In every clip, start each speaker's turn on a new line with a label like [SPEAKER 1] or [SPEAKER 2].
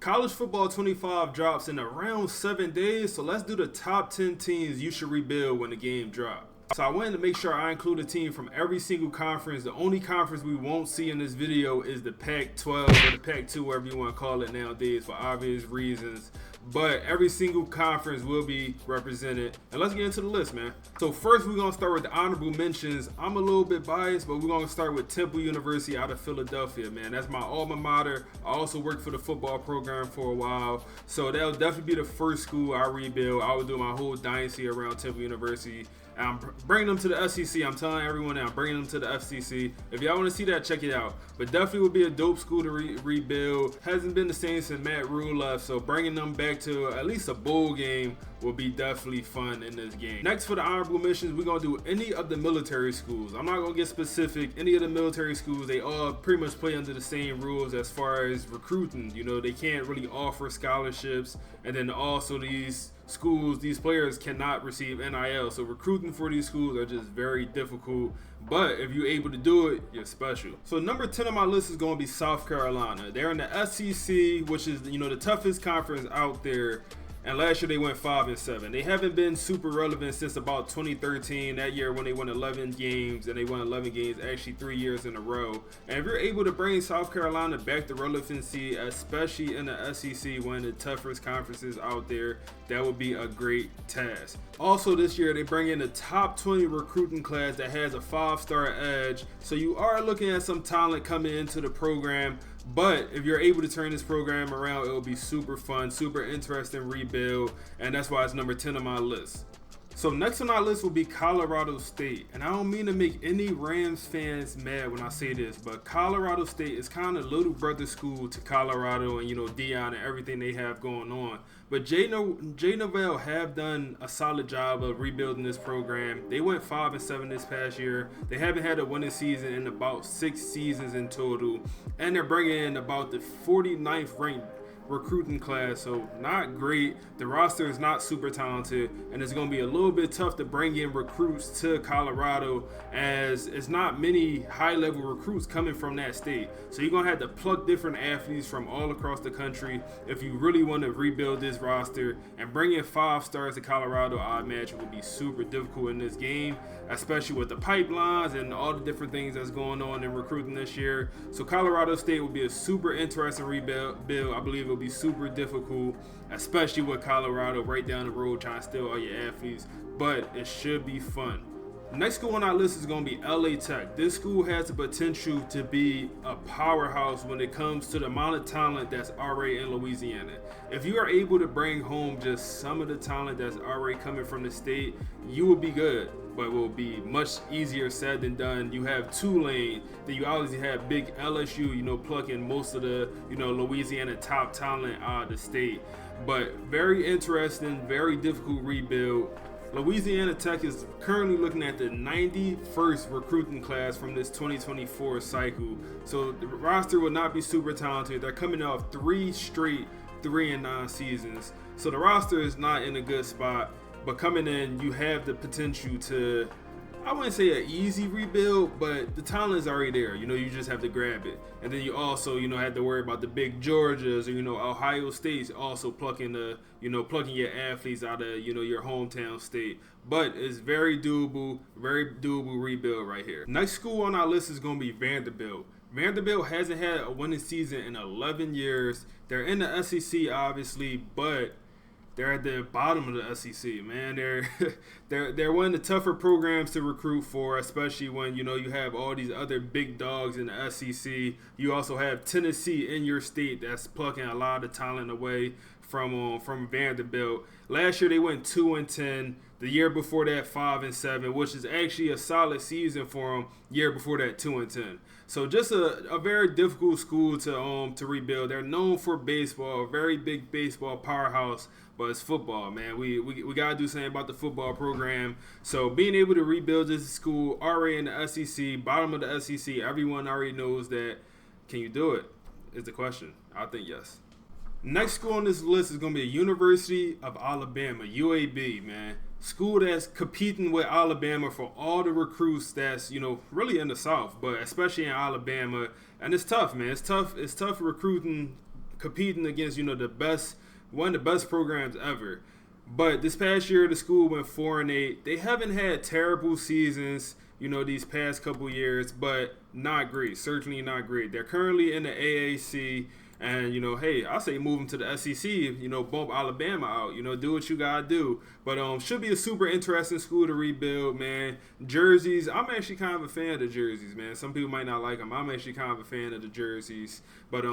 [SPEAKER 1] College Football 25 drops in around 7 days, so let's do the top 10 teams you should rebuild when the game drops. So I wanted to make sure I include a team from every single conference. The only conference we won't see in this video is the Pac-12 or the Pac-2, whatever you want to call it nowadays for obvious reasons. But every single conference will be represented. And let's get into the list, man. So first we're going to start with the honorable mentions. I'm a little bit biased, but we're going to start with Temple University out of Philadelphia, man. That's my alma mater. I also worked for the football program for a while. So that'll definitely be the first school I rebuild. I would do my whole dynasty around Temple University. I'm bringing them to the SEC. I'm telling everyone now, I'm bringing them to the FCC. If y'all want to see that, check it out. But definitely would be a dope school to rebuild. Hasn't been the same since Matt Rule left, so bringing them back to at least a bowl game will be definitely fun in this game. Next, for the honorable mentions, we're going to do any of the military schools. I'm not going to get specific. Any of the military schools, they all pretty much play under the same rules as far as recruiting. You know, they can't really offer scholarships, and then also these schools, these players cannot receive NIL, so recruiting for these schools are just very difficult. But if you're able to do it, you're special. So number 10 on my list is going to be South Carolina. They're in the SEC, which is, you know, the toughest conference out there. And last year they went 5-7. They haven't been super relevant since about 2013, that year when they won 11 games, and they won 11 games actually 3 years in a row. And if you're able to bring South Carolina back to relevancy, especially in the SEC, one of the toughest conferences out there, that would be a great task. Also this year they bring in the top 20 recruiting class that has a 5-star edge. So you are looking at some talent coming into the program. But if you're able to turn this program around, it will be super fun, super interesting rebuild, and that's why it's number 10 on my list. So next on our list will be Colorado State, and I don't mean to make any Rams fans mad when I say this, but Colorado State is kind of little brother school to Colorado and, you know, Deion and everything they have going on. But Jay Novell have done a solid job of rebuilding this program. They went 5-7 this past year. They haven't had a winning season in about 6 seasons in total, and they're bringing in about the 49th ranked recruiting class, so not great. The roster is not super talented, and it's going to be a little bit tough to bring in recruits to Colorado, as it's not many high-level recruits coming from that state. So you're going to have to pluck different athletes from all across the country if you really want to rebuild this roster. And bringing 5 stars to Colorado, I imagine, will be super difficult in this game, especially with the pipelines and all the different things that's going on in recruiting this year. So Colorado State will be a super interesting rebuild. I believe it will be super difficult, especially with Colorado right down the road trying to steal all your athletes, but it should be fun. Next school on our list is going to be LA Tech. This school has the potential to be a powerhouse when it comes to the amount of talent that's already in Louisiana. If you are able to bring home just some of the talent that's already coming from the state, you will be good, but it will be much easier said than done. You have Tulane, then you obviously have big LSU, you know, plucking most of the, you know, Louisiana top talent out of the state. But very interesting, very difficult rebuild. Louisiana Tech is currently looking at the 91st recruiting class from this 2024 cycle. So the roster will not be super talented. They're coming off 3 straight 3-9 seasons. So the roster is not in a good spot. But coming in, you have the potential to, I wouldn't say an easy rebuild, but the talent is already there. You know, you just have to grab it. And then you also, you know, have to worry about the big Georgias or, you know, Ohio State's also plucking your athletes out of, you know, your hometown state. But it's very doable rebuild right here. Next school on our list is going to be Vanderbilt. Vanderbilt hasn't had a winning season in 11 years. They're in the SEC, obviously, but they're at the bottom of the SEC, man. They're one of the tougher programs to recruit for, especially when, you know, you have all these other big dogs in the SEC. You also have Tennessee in your state that's plucking a lot of talent away from Vanderbilt. Last year they went 2-10. The year before that 5-7, which is actually a solid season for them. Year before that 2-10. So just a very difficult school to rebuild. They're known for baseball, a very big baseball powerhouse, but it's football, man. We gotta do something about the football program. So being able to rebuild this school already in the SEC, bottom of the SEC, everyone already knows that. Can you do it? Is the question. I think yes. Next school on this list is gonna be the University of Alabama, UAB, man. School that's competing with Alabama for all the recruits that's, you know, really in the South, but especially in Alabama. And it's tough, man. It's tough recruiting competing against, the best, one of the best programs ever. But this past year, the school went 4-8. They haven't had terrible seasons, these past couple years, but not great. Certainly not great. They're currently in the AAC. And, hey, I say move them to the SEC, bump Alabama out, do what you got to do. But should be a super interesting school to rebuild, man. Jerseys, I'm actually kind of a fan of the jerseys, man. Some people might not like them. I'm actually kind of a fan of the jerseys. But,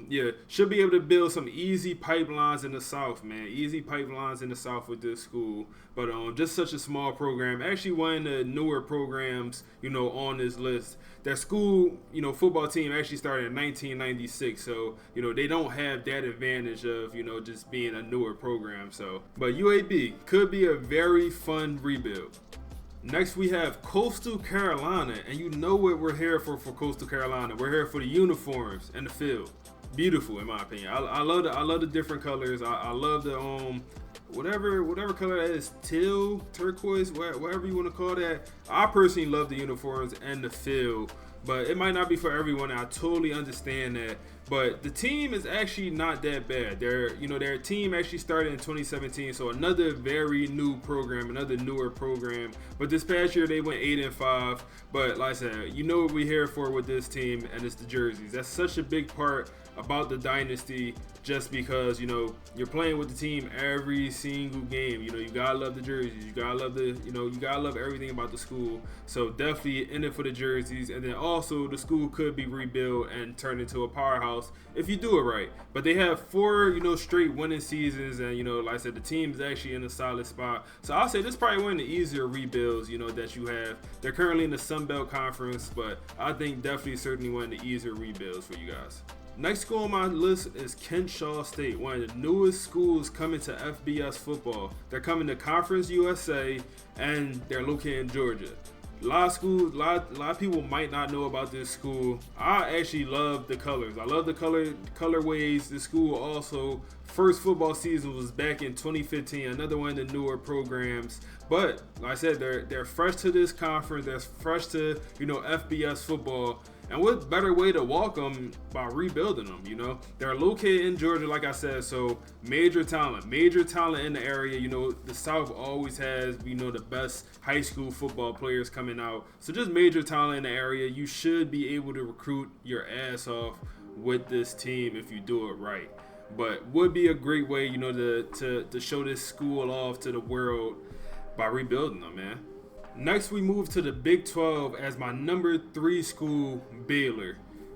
[SPEAKER 1] yeah, should be able to build some easy pipelines in the South, man. Easy pipelines in the South with this school. But just such a small program. Actually one of the newer programs, on this list. Their school, football team actually started in 1996. So, they don't have that advantage of, just being a newer program. So, but UAB could be a very fun rebuild. Next, we have Coastal Carolina, and you know what we're here for Coastal Carolina. We're here for the uniforms and the field. Beautiful, in my opinion. I love the different colors. I love the whatever color that is, teal, turquoise, whatever you want to call that. I personally love the uniforms and the field, but it might not be for everyone. I totally understand that. But the team is actually not that bad. Their team actually started in 2017, so another very new program, another newer program. But this past year they went 8-5. But like I said, what we're here for with this team, and it's the jerseys. That's such a big part about the dynasty, just because you're playing with the team every single game. You gotta love the jerseys. You gotta love you gotta love everything about the school. So definitely in it for the jerseys, and then also the school could be rebuilt and turned into a powerhouse if you do it right. But they have 4 straight winning seasons, and like I said, the team is actually in a solid spot. So I'll say this is probably one of the easier rebuilds that you have. They're currently in the Sun Belt Conference, but I think definitely certainly one of the easier rebuilds for you guys. Next school on my list is Kennesaw State, one of the newest schools coming to FBS football. They're coming to Conference USA, and they're located in Georgia. A lot of people might not know about this school. I actually love the colors. I love the colorways. The school also, first football season was back in 2015. Another one of the newer programs. But like I said, they're fresh to this conference. They're fresh to FBS football. And what better way to welcome by rebuilding them, They're located in Georgia, like I said, so major talent in the area. The South always has, the best high school football players coming out. So just major talent in the area. You should be able to recruit your ass off with this team if you do it right. But would be a great way, to show this school off to the world by rebuilding them, man. Next, we move to the Big 12 as my number 3 school, Baylor.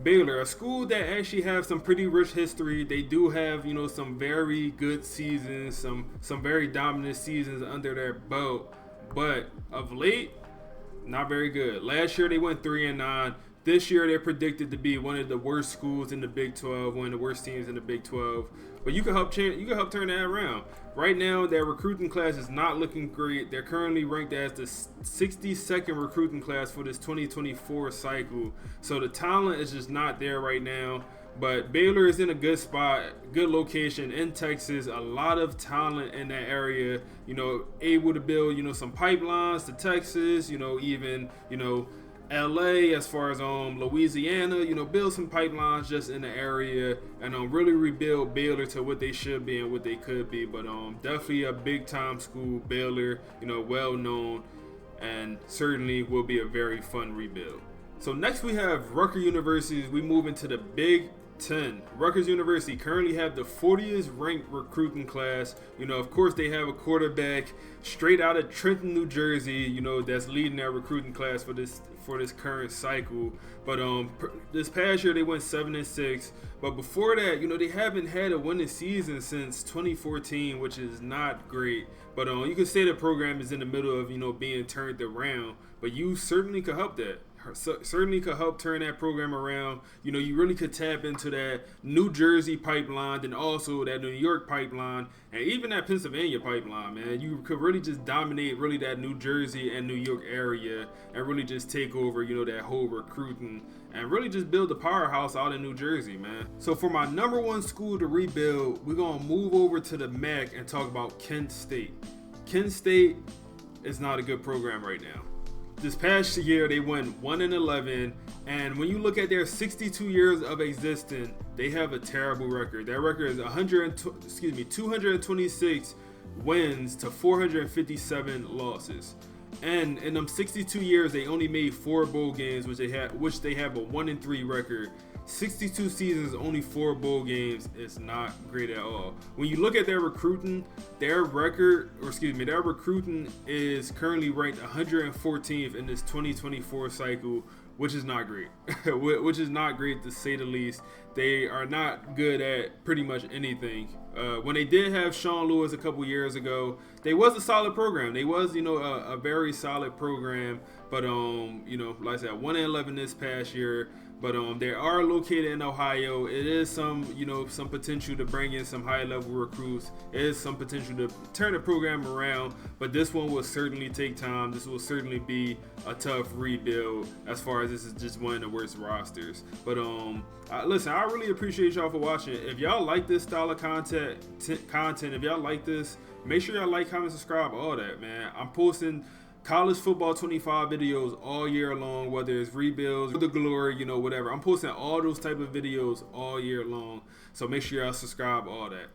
[SPEAKER 1] Baylor, a school that actually have some pretty rich history. They do have, some very good seasons, some very dominant seasons under their belt. But of late, not very good. Last year they went 3-9. This year they're predicted to be one of the worst schools in the Big 12, one of the worst teams in the Big 12. But you can help turn that around. Right now, their recruiting class is not looking great. They're currently ranked as the 62nd recruiting class for this 2024 cycle. So the talent is just not there right now. But Baylor is in a good spot, good location in Texas. A lot of talent in that area. Able to build, some pipelines to Texas. Even, LA, as far as Louisiana, build some pipelines just in the area, and really rebuild Baylor to what they should be and what they could be. But definitely a big time school, Baylor, well known, and certainly will be a very fun rebuild. So next we have Rutgers University. We move into the Big 10. Rutgers University currently have the 40th ranked recruiting class. Of course they have a quarterback straight out of Trenton, New Jersey, that's leading that recruiting class for this current cycle. But this past year they went 7-6. But before that, they haven't had a winning season since 2014, which is not great. But you can say the program is in the middle of being turned around. But you certainly could help that. Certainly could help turn that program around. You really could tap into that New Jersey pipeline and also that New York pipeline and even that Pennsylvania pipeline, man. You could really just dominate really that New Jersey and New York area and really just take over, that whole recruiting and really just build a powerhouse out in New Jersey, man. So for my number 1 school to rebuild, we're going to move over to the MAC and talk about Kent State. Kent State is not a good program right now. This past year, they went 1-11, and when you look at their 62 years of existence, they have a terrible record. Their record is 226 wins to 457 losses. And in them 62 years, they only made 4 bowl games, which they have a 1-3 record. 62 seasons, only 4 bowl games. It's not great at all. When you look at their recruiting, their recruiting is currently ranked 114th in this 2024 cycle, which is not great. Which is not great to say the least. They are not good at pretty much anything. When they did have Sean Lewis a couple years ago, they was a solid program. They was, a very solid program. But like I said, 1-11 this past year. But they are located in Ohio. It is some potential to bring in some high-level recruits. It is some potential to turn the program around. But this one will certainly take time. This will certainly be a tough rebuild, as far as this is just one of the worst rosters. But listen, I really appreciate y'all for watching. If y'all like this style of content, if y'all like this, make sure y'all like, comment, subscribe, all that, man. I'm posting college football 25 videos all year long, whether it's rebuilds, the glory, whatever. I'm posting all those type of videos all year long. So make sure y'all subscribe, all that.